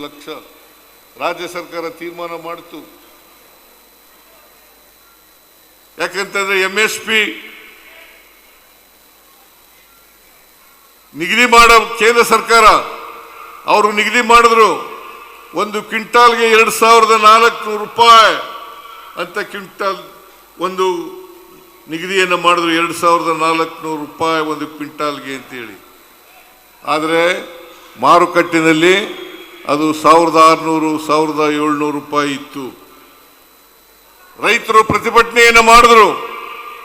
ಲಕ್ಷ ರಾಜ್ಯ ಸರ್ಕಾರ ತೀರ್ಮಾನ ಮಾಡಿತು. ಯಾಕಂತಂದ್ರೆ MSP ನಿಗದಿ ಮಾಡೋ ಕೇಂದ್ರ ಸರ್ಕಾರ ಅವರು ನಿಗದಿ ಮಾಡಿದ್ರು. ಒಂದು ಕ್ವಿಂಟಾಲ್ಗೆ 2400 ರೂಪಾಯಿ ಅಂತ ಕ್ವಿಂಟಾಲ್ ಒಂದು ನಿಗದಿಯನ್ನು ಮಾಡಿದ್ರು. 2400 ರೂಪಾಯಿ ಒಂದು ಕ್ವಿಂಟಾಲ್ಗೆ ಅಂತೇಳಿ. ಆದರೆ ಮಾರುಕಟ್ಟೆಯಲ್ಲಿ ಅದು 1600 1700 ರೂಪಾಯಿ ಇತ್ತು. ರೈತರು ಪ್ರತಿಭಟನೆಯನ್ನು ಮಾಡಿದ್ರು.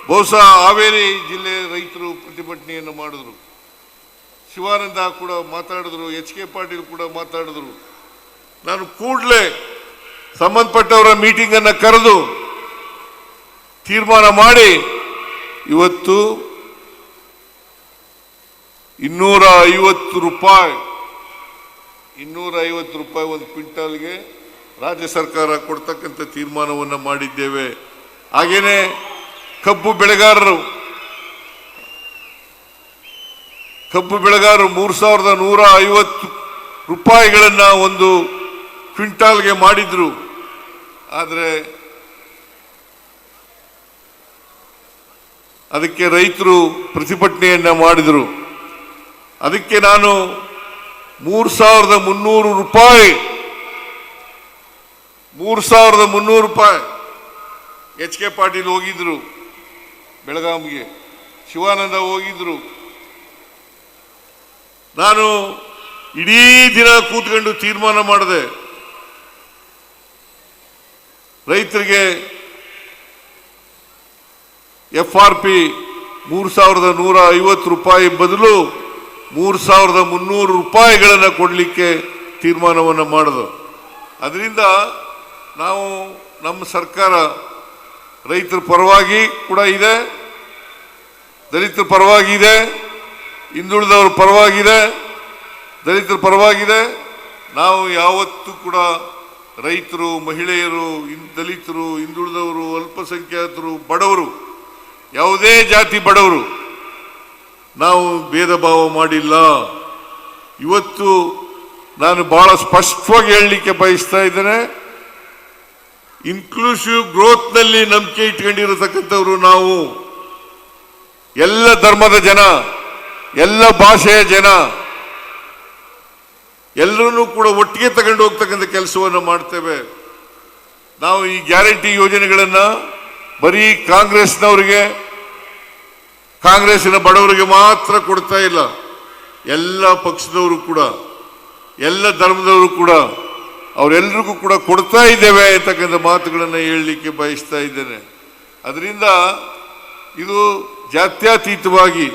ಬಹುಶಃ ಹಾವೇರಿ ಜಿಲ್ಲೆ ರೈತರು ಪ್ರತಿಭಟನೆಯನ್ನು ಮಾಡಿದ್ರು. ಶಿವಾನಂದ ಕೂಡ ಮಾತಾಡಿದ್ರು, HK ಪಾಟೀಲ್ ಕೂಡ ಮಾತಾಡಿದ್ರು. ನಾನು ಕೂಡಲೇ ಸಂಬಂಧಪಟ್ಟವರ ಮೀಟಿಂಗನ್ನು ಕರೆದು ತೀರ್ಮಾನ ಮಾಡಿ ಇವತ್ತು 250 ರೂಪಾಯಿ ಒಂದು ಕ್ವಿಂಟಾಲ್ಗೆ ರಾಜ್ಯ ಸರ್ಕಾರ ಕೊಡ್ತಕ್ಕಂಥ ತೀರ್ಮಾನವನ್ನು ಮಾಡಿದ್ದೇವೆ. ಹಾಗೇನೆ ಕಬ್ಬು ಬೆಳೆಗಾರರು 3150 ರೂಪಾಯಿಗಳನ್ನು ಒಂದು ಕ್ವಿಂಟಾಲ್ಗೆ ಮಾಡಿದ್ರು. ಆದರೆ ಅದಕ್ಕೆ ರೈತರು ಪ್ರತಿಭಟನೆಯನ್ನ ಮಾಡಿದರು. ಅದಕ್ಕೆ ನಾನು 3300 ರೂಪಾಯಿ HK ಪಾಟೀಲ್ ಹೋಗಿದ್ರು ಬೆಳಗಾವಿಗೆ, ಶಿವಾನಂದ ಹೋಗಿದ್ರು. ನಾನು ಇಡೀ ದಿನ ಕೂತ್ಕೊಂಡು ತೀರ್ಮಾನ ಮಾಡಿದೆ. ರೈತರಿಗೆ FRP 3150 ರೂಪಾಯಿ ಬದಲು 3300 ರೂಪಾಯಿಗಳನ್ನು ಕೊಡಲಿಕ್ಕೆ ತೀರ್ಮಾನವನ್ನು ಮಾಡಿದ್ರು. ಅದರಿಂದ ನಾವು ನಮ್ಮ ಸರ್ಕಾರ ರೈತರ ಪರವಾಗಿ ಕೂಡ ಇದೆ, ದಲಿತರ ಪರವಾಗಿ ಇದೆ, ಹಿಂದುಳಿದವರ ಪರವಾಗಿದೆ, ದಲಿತರ ಪರವಾಗಿದೆ. ನಾವು ಯಾವತ್ತೂ ಕೂಡ ರೈತರು, ಮಹಿಳೆಯರು, ದಲಿತರು, ಹಿಂದುಳಿದವರು, ಅಲ್ಪಸಂಖ್ಯಾತರು, ಬಡವರು, ಯಾವುದೇ ಜಾತಿ ಬಡವರು ನಾವು ಭೇದ ಭಾವ ಮಾಡಿಲ್ಲ. ಇವತ್ತು ನಾನು ಬಹಳ ಸ್ಪಷ್ಟವಾಗಿ ಹೇಳಲಿಕ್ಕೆ ಬಯಸ್ತಾ ಇದ್ದೇನೆ, ಇನ್ಕ್ಲೂಸಿವ್ ಗ್ರೋತ್ನಲ್ಲಿ ನಂಬಿಕೆ ಇಟ್ಕೊಂಡಿರತಕ್ಕಂಥವ್ರು ನಾವು. ಎಲ್ಲ ಧರ್ಮದ ಜನ, ಎಲ್ಲ ಭಾಷೆಯ ಜನ ಎಲ್ಲರನ್ನೂ ಕೂಡ ಒಟ್ಟಿಗೆ ತಗೊಂಡು ಹೋಗ್ತಕ್ಕಂಥ ಕೆಲಸವನ್ನು ಮಾಡ್ತೇವೆ. ನಾವು ಈ ಗ್ಯಾರಂಟಿ ಯೋಜನೆಗಳನ್ನು ಬರೀ ಕಾಂಗ್ರೆಸ್ನವರಿಗೆ, ಕಾಂಗ್ರೆಸ್ಸಿನ ಬಡವರಿಗೆ ಮಾತ್ರ ಕೊಡ್ತಾ ಇಲ್ಲ. ಎಲ್ಲ ಪಕ್ಷದವರು ಕೂಡ, ಎಲ್ಲ ಧರ್ಮದವರು ಕೂಡ, ಅವರೆಲ್ಲರಿಗೂ ಕೂಡ ಕೊಡ್ತಾ ಇದ್ದೇವೆ ಅಂತಕ್ಕಂಥ ಮಾತುಗಳನ್ನು ಹೇಳಲಿಕ್ಕೆ ಬಯಸ್ತಾ ಇದ್ದೇನೆ. ಅದರಿಂದ ಇದು ಜಾತ್ಯತೀತವಾಗಿ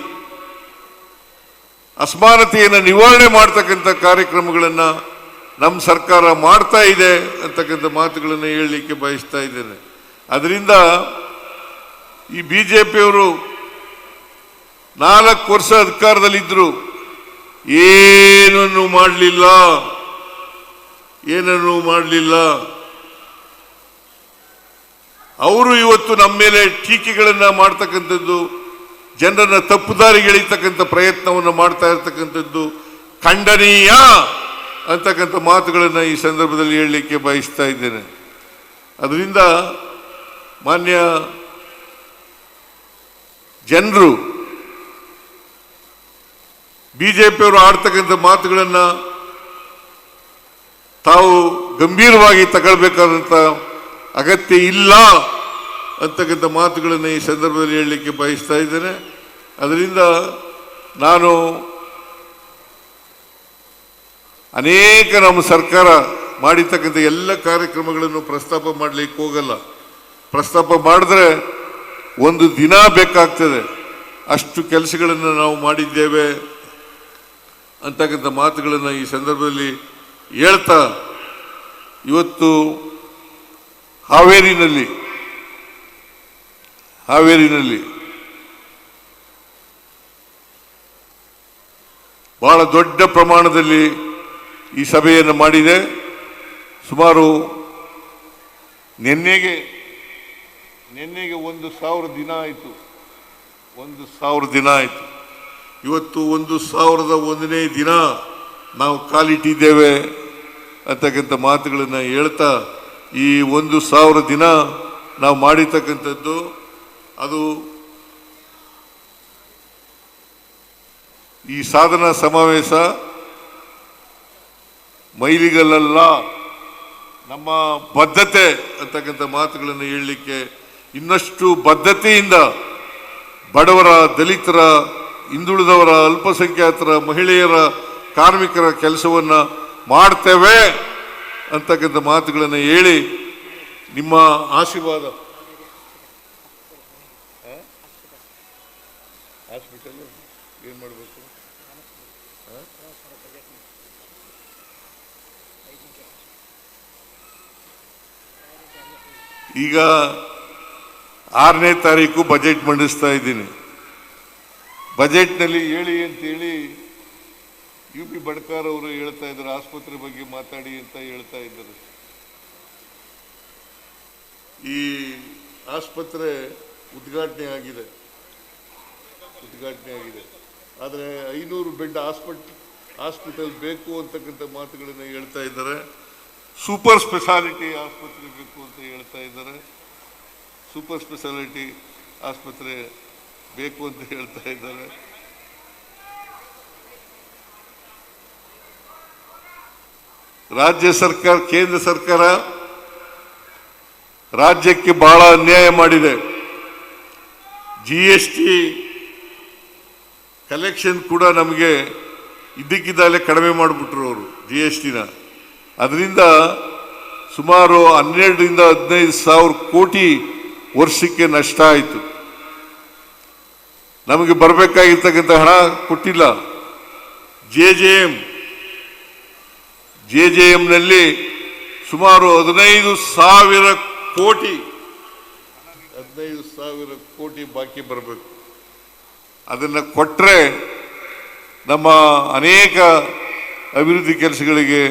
ಅಸಮಾನತೆಯನ್ನು ನಿವಾರಣೆ ಮಾಡ್ತಕ್ಕಂಥ ಕಾರ್ಯಕ್ರಮಗಳನ್ನು ನಮ್ಮ ಸರ್ಕಾರ ಮಾಡ್ತಾ ಇದೆ ಅಂತಕ್ಕಂಥ ಮಾತುಗಳನ್ನು ಹೇಳಲಿಕ್ಕೆ ಬಯಸ್ತಾ ಇದ್ದೇನೆ. ಅದರಿಂದ ಈ BJPಯವರು 4 ವರ್ಷ ಅಧಿಕಾರದಲ್ಲಿದ್ದರು, ಏನನ್ನು ಮಾಡಲಿಲ್ಲ. ಅವರು ಇವತ್ತು ನಮ್ಮ ಮೇಲೆ ಟೀಕೆಗಳನ್ನು ಮಾಡ್ತಕ್ಕಂಥದ್ದು, ಜನರನ್ನ ತಪ್ಪುದಾರಿಗೆ ಎಳಿತಕ್ಕಂಥ ಪ್ರಯತ್ನವನ್ನು ಮಾಡ್ತಾ ಇರತಕ್ಕಂಥದ್ದು ಖಂಡನೀಯ ಅಂತಕ್ಕಂಥ ಮಾತುಗಳನ್ನು ಈ ಸಂದರ್ಭದಲ್ಲಿ ಹೇಳಲಿಕ್ಕೆ ಬಯಸ್ತಾ ಇದ್ದೇನೆ. ಅದರಿಂದ ಮಾನ್ಯ ಜನರು BJPಯವರು ಆಡ್ತಕ್ಕಂಥ ಮಾತುಗಳನ್ನು ತಾವು ಗಂಭೀರವಾಗಿ ತಗೊಳ್ಬೇಕಾದಂಥ ಅಗತ್ಯ ಇಲ್ಲ ಅಂತಕ್ಕಂಥ ಮಾತುಗಳನ್ನು ಈ ಸಂದರ್ಭದಲ್ಲಿ ಹೇಳಲಿಕ್ಕೆ ಬಯಸ್ತಾ ಇದ್ದೇನೆ. ಅದರಿಂದ ನಾನು ಅನೇಕ ನಮ್ಮ ಸರ್ಕಾರ ಮಾಡಿರ್ತಕ್ಕಂಥ ಎಲ್ಲ ಕಾರ್ಯಕ್ರಮಗಳನ್ನು ಪ್ರಸ್ತಾಪ ಮಾಡಲಿಕ್ಕೆ ಹೋಗಲ್ಲ. ಪ್ರಸ್ತಾಪ ಮಾಡಿದ್ರೆ ಒಂದು ದಿನ ಬೇಕಾಗ್ತದೆ, ಅಷ್ಟು ಕೆಲಸಗಳನ್ನು ನಾವು ಮಾಡಿದ್ದೇವೆ ಅಂತಕ್ಕಂಥ ಮಾತುಗಳನ್ನು ಈ ಸಂದರ್ಭದಲ್ಲಿ ಹೇಳ್ತಾ, ಇವತ್ತು ಹಾವೇರಿನಲ್ಲಿ ಬಹಳ ದೊಡ್ಡ ಪ್ರಮಾಣದಲ್ಲಿ ಈ ಸಭೆಯನ್ನು ಮಾಡಿದೆ. ಸುಮಾರು ನಿನ್ನೆಗೆ 1000 ದಿನ ಆಯಿತು. 1000 ದಿನ ಆಯಿತು. ಇವತ್ತು 1001ನೇ ದಿನ ನಾವು ಕಾಲಿಟ್ಟಿದ್ದೇವೆ ಅಂತಕ್ಕಂಥ ಮಾತುಗಳನ್ನು ಹೇಳ್ತಾ ಈ 1,000 ದಿನ ನಾವು ಮಾಡಿರ್ತಕ್ಕಂಥದ್ದು ಅದು ಈ ಸಾಧನಾ ಸಮಾವೇಶ ಮೈಲಿಗಲ್ಲ, ನಮ್ಮ ಬದ್ಧತೆ ಅಂತಕ್ಕಂಥ ಮಾತುಗಳನ್ನು ಹೇಳಲಿಕ್ಕೆ ಇನ್ನಷ್ಟು ಬದ್ಧತೆಯಿಂದ ಬಡವರ, ದಲಿತರ, ಹಿಂದುಳಿದವರ, ಅಲ್ಪಸಂಖ್ಯಾತರ, ಮಹಿಳೆಯರ, ಕಾರ್ಮಿಕರ ಕೆಲಸವನ್ನು ಮಾಡ್ತೇವೆ ಅಂತಕ್ಕಂಥ ಮಾತುಗಳನ್ನು ಹೇಳಿ ನಿಮ್ಮ ಆಶೀರ್ವಾದ. ಹಾಸ್ಪಿಟಲ್ ಏನು ಮಾಡಬೇಕು? ಈಗ 6ನೇ ತಾರೀಕು ಬಜೆಟ್ ಮಂಡಿಸ್ತಾ ಇದ್ದೀನಿ. ಬಜೆಟ್ನಲ್ಲಿ ಹೇಳಿ ಅಂತೇಳಿ UP ಬಡ್ಕಾರ್ ಅವರು ಹೇಳ್ತಾ ಇದ್ದಾರೆ, ಆಸ್ಪತ್ರೆ ಬಗ್ಗೆ ಮಾತಾಡಿ ಅಂತ ಹೇಳ್ತಾ ಇದ್ದಾರೆ. ಈ ಆಸ್ಪತ್ರೆ ಉದ್ಘಾಟನೆ ಆಗಿದೆ, ಆದರೆ 500 ಬೆಡ್ ಹಾಸ್ಪಿಟಲ್ ಬೇಕು ಅಂತಕ್ಕಂಥ ಮಾತುಗಳನ್ನು ಹೇಳ್ತಾ ಇದ್ದಾರೆ. ಸೂಪರ್ ಸ್ಪೆಷಾಲಿಟಿ ಆಸ್ಪತ್ರೆ ಬೇಕು ಅಂತ ಹೇಳ್ತಾ ಇದ್ದಾರೆ. ಸೂಪರ್ ಸ್ಪೆಷಾಲಿಟಿ ಆಸ್ಪತ್ರೆ ಬೇಕು ಅಂತ ಹೇಳ್ತಾ ಇದ್ದಾರೆ. ರಾಜ್ಯ ಸರ್ಕಾರ, ಕೇಂದ್ರ ಸರ್ಕಾರ ರಾಜ್ಯಕ್ಕೆ ಬಹಳ ಅನ್ಯಾಯ ಮಾಡಿದೆ. GST ಕಲೆಕ್ಷನ್ ಕೂಡ ನಮಗೆ ಇದ್ದಕ್ಕಿದ್ದಾಗಲೇ ಕಡಿಮೆ ಮಾಡಿಬಿಟ್ರು ಅವರು GSTನ. ಅದರಿಂದ ಸುಮಾರು 12ರಿಂದ 15 ಸಾವಿರ ಕೋಟಿ ವರ್ಷಕ್ಕೆ ನಷ್ಟ ಆಯಿತು. ನಮಗೆ ಬರಬೇಕಾಗಿರ್ತಕ್ಕಂಥ ಹಣ ಕೊಟ್ಟಿಲ್ಲ. JJMನಲ್ಲಿ ಸುಮಾರು 15,000 ಕೋಟಿ ಬಾಕಿ ಬರಬೇಕು. ಅದನ್ನು ಕೊಟ್ಟರೆ ನಮ್ಮ ಅನೇಕ ಅಭಿವೃದ್ಧಿ ಕೆಲಸಗಳಿಗೆ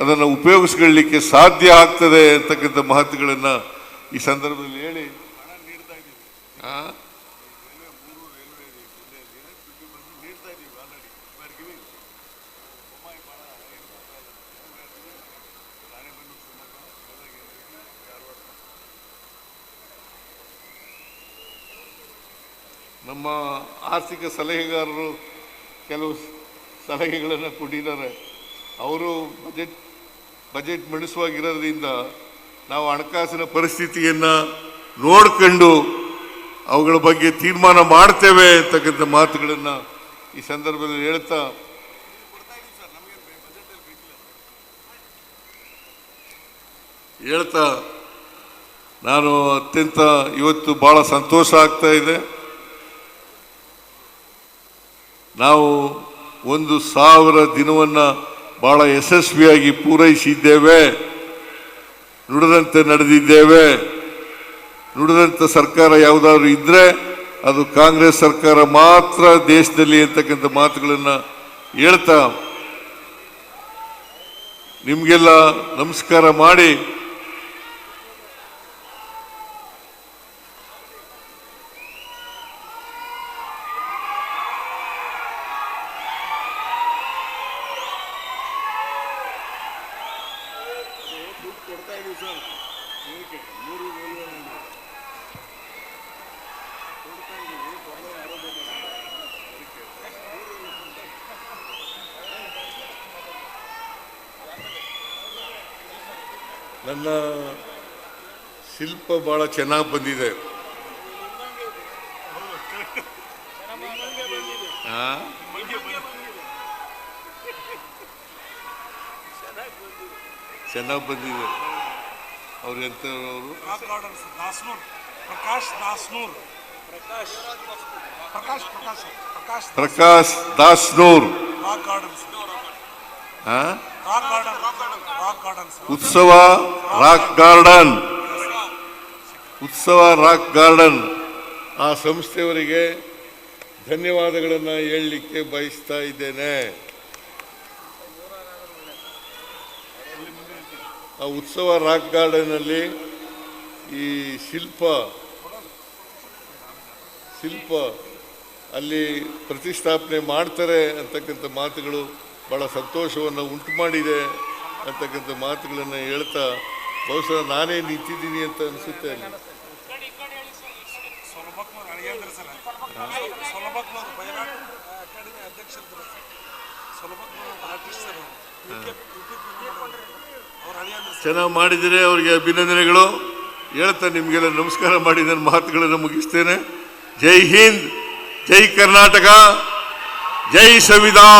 ಅದನ್ನು ಉಪಯೋಗಿಸ್ಕೊಳ್ಳಲಿಕ್ಕೆ ಸಾಧ್ಯ ಆಗ್ತದೆ ಅಂತಕ್ಕಂಥ ಮಾತುಗಳನ್ನು ಈ ಸಂದರ್ಭದಲ್ಲಿ ಹೇಳಿ, ನಮ್ಮ ಆರ್ಥಿಕ ಸಲಹೆಗಾರರು ಕೆಲವು ಸಲಹೆಗಳನ್ನು ಕೊಟ್ಟಿದ್ದಾರೆ. ಅವರು ಬಜೆಟ್ ಮಂಡಿಸುವಾಗಿರೋದ್ರಿಂದ ನಾವು ಹಣಕಾಸಿನ ಪರಿಸ್ಥಿತಿಯನ್ನು ನೋಡಿಕೊಂಡು ಅವುಗಳ ಬಗ್ಗೆ ತೀರ್ಮಾನ ಮಾಡ್ತೇವೆ ಅಂತಕ್ಕಂಥ ಮಾತುಗಳನ್ನು ಈ ಸಂದರ್ಭದಲ್ಲಿ ಹೇಳ್ತಾ ನಾನು ಅತ್ಯಂತ ಇವತ್ತು ಬಹಳ ಸಂತೋಷ ಆಗ್ತಾ ಇದೆ. ನಾವು 1,000 ದಿನವನ್ನು ಬಹಳ ಯಶಸ್ವಿಯಾಗಿ ಪೂರೈಸಿದ್ದೇವೆ, ನುಡಿದಂತೆ ನಡೆದಿದ್ದೇವೆ. ನುಡಿದಂಥ ಸರ್ಕಾರ ಯಾವುದಾದ್ರು ಇದ್ದರೆ ಅದು ಕಾಂಗ್ರೆಸ್ ಸರ್ಕಾರ ಮಾತ್ರ ದೇಶದಲ್ಲಿ ಅಂತಕ್ಕಂಥ ಮಾತುಗಳನ್ನು ಹೇಳ್ತಾ ನಿಮಗೆಲ್ಲ ನಮಸ್ಕಾರ ಮಾಡಿ ನನ್ನ ಶಿಲ್ಪ ಬಹಳ ಚೆನ್ನಾಗಿ ಬಂದಿದೆ. ಚೆನ್ನಾಗಿ ಬಂದಿದೆ. ಅವ್ರು ಎಂತವರು? ಪ್ರಕಾಶ್ ದಾಸ್ನೂರ್. ಉತ್ಸವ ರಾಕ್ ಗಾರ್ಡನ್ ಆ ಸಂಸ್ಥೆಯವರಿಗೆ ಧನ್ಯವಾದಗಳನ್ನು ಹೇಳಲಿಕ್ಕೆ ಬಯಸ್ತಾ ಇದ್ದೇನೆ. ಆ ಉತ್ಸವ ರಾಕ್ ಗಾರ್ಡನ್ನಲ್ಲಿ ಈ ಶಿಲ್ಪ ಅಲ್ಲಿ ಪ್ರತಿಷ್ಠಾಪನೆ ಮಾಡ್ತಾರೆ ಅಂತಕ್ಕಂಥ ಮಾತುಗಳು ಬಹಳ ಸಂತೋಷವನ್ನು ಉಂಟು ಮಾಡಿದೆ. ಅಂತಕ್ಕಂಥ ಮಾತುಗಳನ್ನು ಹೇಳ್ತಾ ಬಹುಶಃ ನಾನೇ ನಿಂತಿದ್ದೀನಿ ಅಂತ ಅನಿಸುತ್ತೆ ಅಲ್ಲಿ. ಚೆನ್ನಾಗಿ ಮಾಡಿದರೆ ಅವರಿಗೆ ಅಭಿನಂದನೆಗಳು ಹೇಳ್ತಾ ನಿಮಗೆಲ್ಲ ನಮಸ್ಕಾರ ಮಾಡಿ ನನ್ನ ಮಾತುಗಳನ್ನು ಮುಗಿಸ್ತೇನೆ. ಜೈ ಹಿಂದ್, ಜೈ ಕರ್ನಾಟಕ, ಜೈ ಸಂವಿಧಾನ.